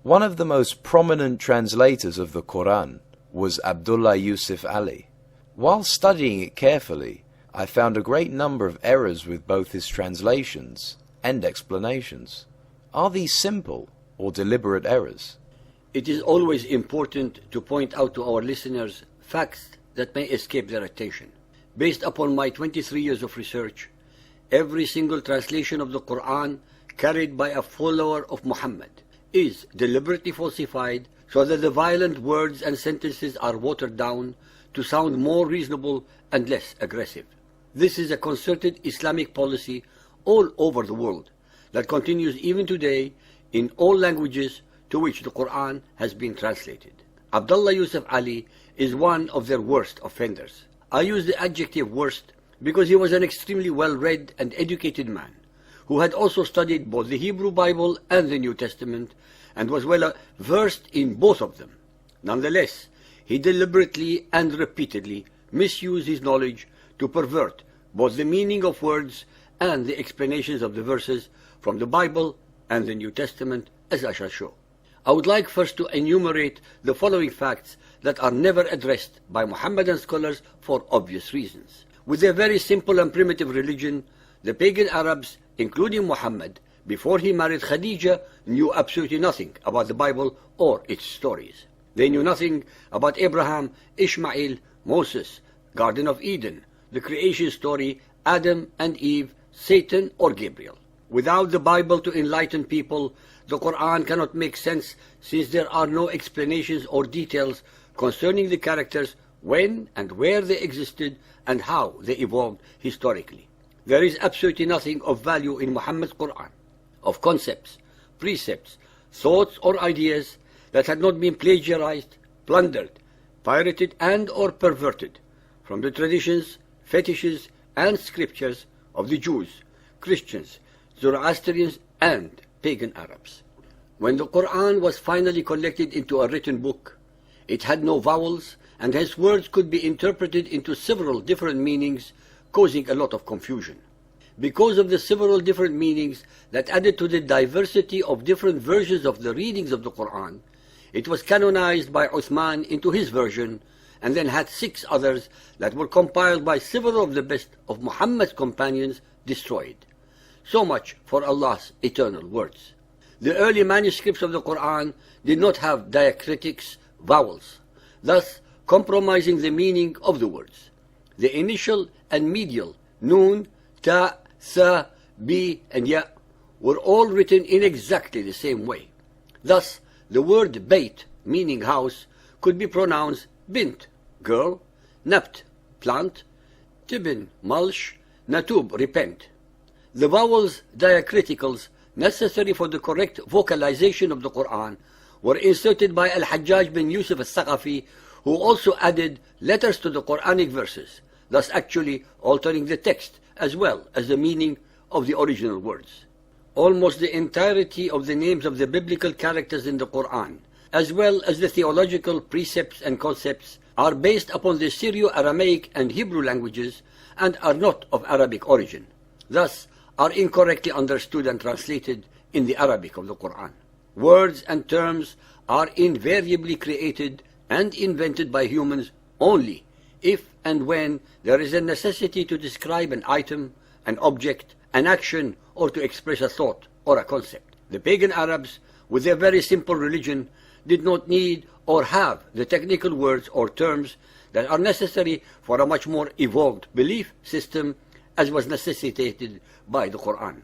One of the most prominent translators of the Quran was Abdullah Yusuf Ali. While studying it carefully, I found a great number of errors with both his translations and explanations. Are these simple or deliberate errors? It is always important to point out to our listeners facts that may escape their attention. Based upon my 23 years of research, every single translation of the Quran carried by a follower of Muhammad is deliberately falsified so that the violent words and sentences are watered down to sound more reasonable and less aggressive. This is a concerted Islamic policy all over the world that continues even today in all languages to which the Quran has been translated. Abdullah Yusuf Ali is one of their worst offenders. I use the adjective worst because he was an extremely well-read and educated man who had also studied both the Hebrew Bible and the New Testament and was well versed in both of them. Nonetheless, he deliberately and repeatedly misused his knowledge to pervert both the meaning of words and the explanations of the verses from the Bible and the New Testament, as I shall show. I would like first to enumerate the following facts that are never addressed by Mohammedan scholars for obvious reasons. With their very simple and primitive religion, the pagan Arabs, including Muhammad, before he married Khadija, knew absolutely nothing about the Bible or its stories. They knew nothing about Abraham, Ishmael, Moses, Garden of Eden, the creation story, Adam and Eve, Satan or Gabriel. Without the Bible to enlighten people, the Quran cannot make sense since there are no explanations or details concerning the characters, when and where they existed and how they evolved historically. There is absolutely nothing of value in Muhammad's Quran, of concepts, precepts, thoughts or ideas that had not been plagiarized, plundered, pirated and or perverted from the traditions, fetishes and scriptures of the Jews, Christians, Zoroastrians and pagan Arabs. When the Quran was finally collected into a written book, it had no vowels and hence words could be interpreted into several different meanings, causing a lot of confusion. Because of the several different meanings that added to the diversity of different versions of the readings of the Quran, it was canonized by Uthman into his version and then had 6 others that were compiled by several of the best of Muhammad's companions destroyed. So much for Allah's eternal words. The early manuscripts of the Quran did not have diacritics, vowels, thus compromising the meaning of the words. The initial and medial Nun, Ta, Sa, Bi and Ya were all written in exactly the same way. Thus, the word Bayt, meaning house, could be pronounced Bint, girl, Nabt, plant, Tibin, mulch, Natub, repent. The vowels, diacriticals, necessary for the correct vocalization of the Quran were inserted by Al-Hajjaj bin Yusuf al-Thaqafi, who also added letters to the Quranic verses, thus actually altering the text as well as the meaning of the original words. Almost the entirety of the names of the biblical characters in the Quran, as well as the theological precepts and concepts, are based upon the Syro-Aramaic and Hebrew languages and are not of Arabic origin, thus are incorrectly understood and translated in the Arabic of the Quran. Words and terms are invariably created and invented by humans only if and when there is a necessity to describe an item, an object, an action, or to express a thought or a concept. The pagan Arabs, with their very simple religion, did not need or have the technical words or terms that are necessary for a much more evolved belief system as was necessitated by the Quran.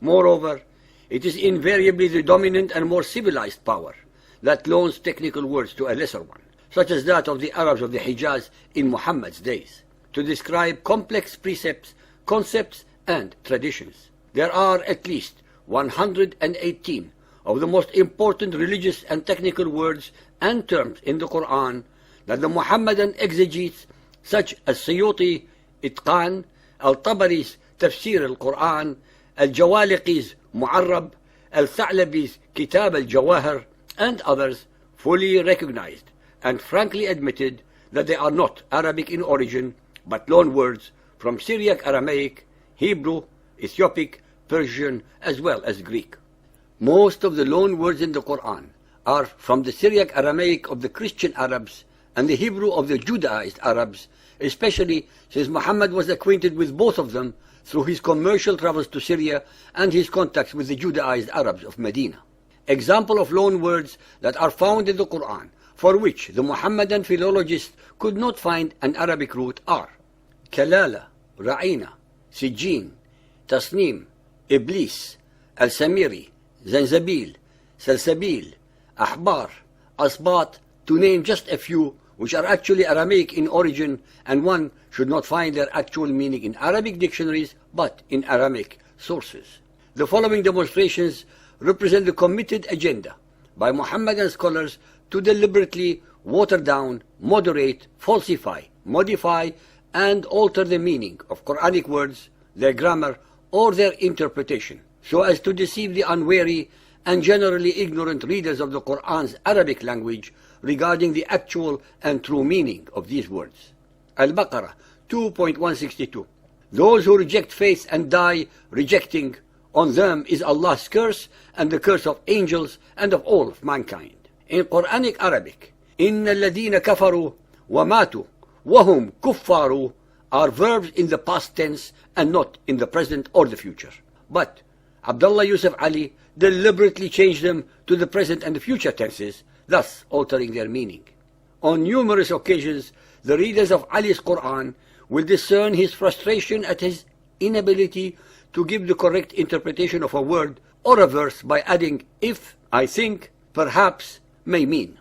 Moreover, it is invariably the dominant and more civilized power that loans technical words to a lesser one, such as that of the Arabs of the Hijaz in Muhammad's days, to describe complex precepts, concepts, and traditions. There are at least 118 of the most important religious and technical words and terms in the Quran that the Muhammadan exegetes such as Suyuti, Itqan, Al-Tabari's Tafsir al-Quran, Al-Jawaliqi's Mu'arrab, Al-Tha'labi's Kitab al-Jawahir, and others fully recognized and frankly admitted that they are not Arabic in origin, but loan words from Syriac Aramaic, Hebrew, Ethiopic, Persian, as well as Greek. Most of the loan words in the Quran are from the Syriac Aramaic of the Christian Arabs and the Hebrew of the Judaized Arabs, especially since Muhammad was acquainted with both of them through his commercial travels to Syria and his contacts with the Judaized Arabs of Medina. Example of loan words that are found in the Quran, for which the Muhammadan philologists could not find an Arabic root, are Kalala, Ra'ina, Sijin, Tasnim, Iblis, Al-Samiri, Zanzabil, Salsabil, Ahbar, Asbat, to name just a few, which are actually Aramaic in origin, and one should not find their actual meaning in Arabic dictionaries, but in Aramaic sources. The following demonstrations represent the committed agenda by Muhammadan scholars to deliberately water down, moderate, falsify, modify, and alter the meaning of Quranic words, their grammar, or their interpretation, so as to deceive the unwary and generally ignorant readers of the Quran's Arabic language regarding the actual and true meaning of these words. Al-Baqarah 2.162. Those who reject faith and die rejecting, on them is Allah's curse and the curse of angels and of all of mankind. In Quranic Arabic, إِنَّ الَّذِينَ كَفَرُوا وَمَاتُوا وَهُمْ كُفَّارُ are verbs in the past tense and not in the present or the future. But Abdullah Yusuf Ali deliberately changed them to the present and the future tenses, thus altering their meaning. On numerous occasions, the readers of Ali's Quran will discern his frustration at his inability to give the correct interpretation of a word or a verse by adding if, I think, perhaps, may mean.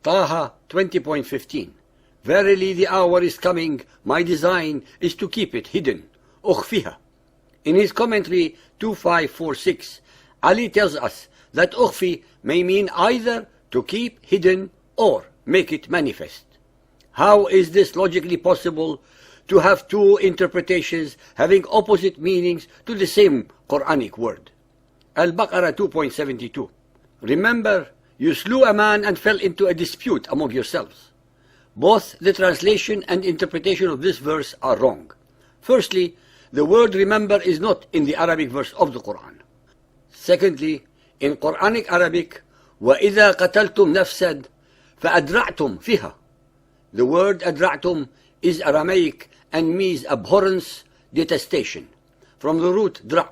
Taha 20.15. Verily the hour is coming, my design is to keep it hidden. Ukhfiha. In his commentary 2546, Ali tells us that ukhfi may mean either to keep hidden or make it manifest. How is this logically possible to have two interpretations having opposite meanings to the same Quranic word? Al-Baqarah 2.72. Remember, you slew a man and fell into a dispute among yourselves. Both the translation and interpretation of this verse are wrong. Firstly, the word remember is not in the Arabic verse of the Quran. Secondly, in Quranic Arabic, وَإِذَا قَتَلْتُمْ نَفْسًا فَأَدْرَعْتُمْ فِيهَا. The word adra'tum is Aramaic and means abhorrence, detestation, from the root dra',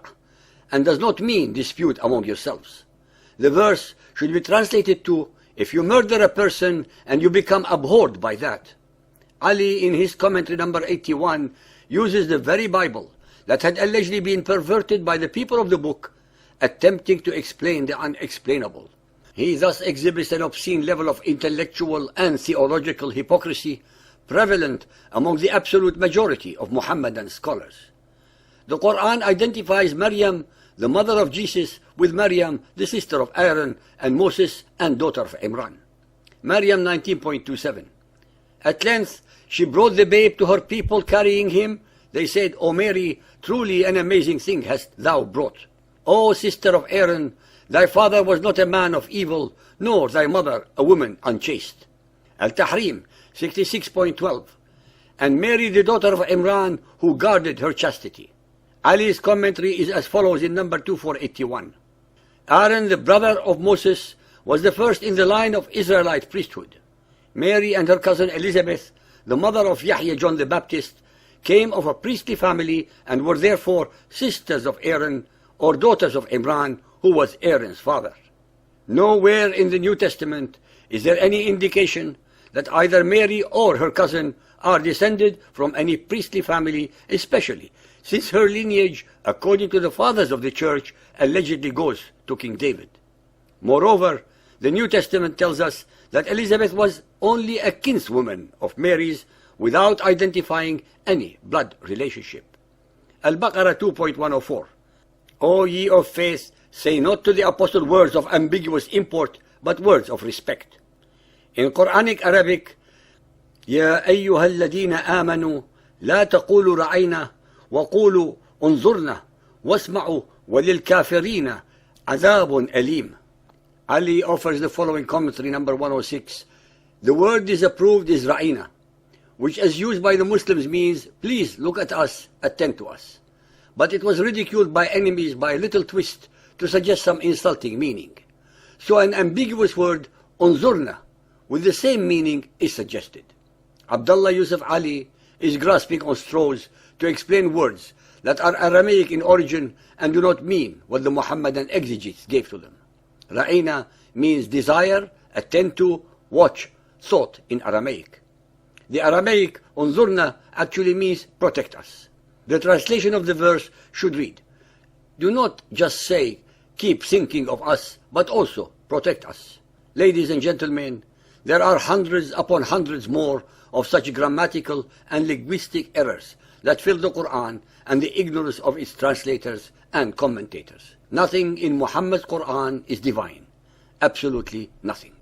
and does not mean dispute among yourselves. The verse should be translated to, if you murder a person and you become abhorred by that. Ali, in his commentary number 81, uses the very Bible that had allegedly been perverted by the people of the book, attempting to explain the unexplainable. He thus exhibits an obscene level of intellectual and theological hypocrisy prevalent among the absolute majority of Muhammadan scholars. The Quran identifies Maryam, the mother of Jesus, with Maryam, the sister of Aaron, and Moses, and daughter of Imran. Maryam 19.27. At length she brought the babe to her people carrying him. They said, O Mary, truly an amazing thing hast thou brought. O sister of Aaron, thy father was not a man of evil, nor thy mother a woman unchaste. Al-Tahrim 66.12. And Mary, the daughter of Imran, who guarded her chastity. Ali's commentary is as follows in number 2481. Aaron, the brother of Moses, was the first in the line of Israelite priesthood. Mary and her cousin Elizabeth, the mother of Yahya John the Baptist, came of a priestly family and were therefore sisters of Aaron, or daughters of Imran, who was Aaron's father. Nowhere in the New Testament is there any indication that either Mary or her cousin are descended from any priestly family, especially since her lineage, according to the fathers of the church, allegedly goes to King David. Moreover, the New Testament tells us that Elizabeth was only a kinswoman of Mary's without identifying any blood relationship. Al-Baqarah 2.104. O ye of faith, say not to the apostle words of ambiguous import, but words of respect. In Quranic Arabic, يا أيها الذين آمنوا لا تقولوا رأينا وقولوا انظرنا واسمعوا وللكافرين عذاب أليم. Ali offers the following commentary, number 106. The word disapproved is ra'ina, which as used by the Muslims means, please look at us, attend to us. But it was ridiculed by enemies by a little twist to suggest some insulting meaning. So an ambiguous word, unzurna, with the same meaning is suggested. Abdullah Yusuf Ali is grasping on straws to explain words that are Aramaic in origin and do not mean what the Muhammadan exegetes gave to them. Ra'ina means desire, attend to, watch, thought in Aramaic. The Aramaic unzurna actually means protect us. The translation of the verse should read, do not just say keep thinking of us, but also protect us. Ladies and gentlemen, there are hundreds upon hundreds more of such grammatical and linguistic errors that fill the Quran and the ignorance of its translators and commentators. Nothing in Muhammad's Quran is divine. Absolutely nothing.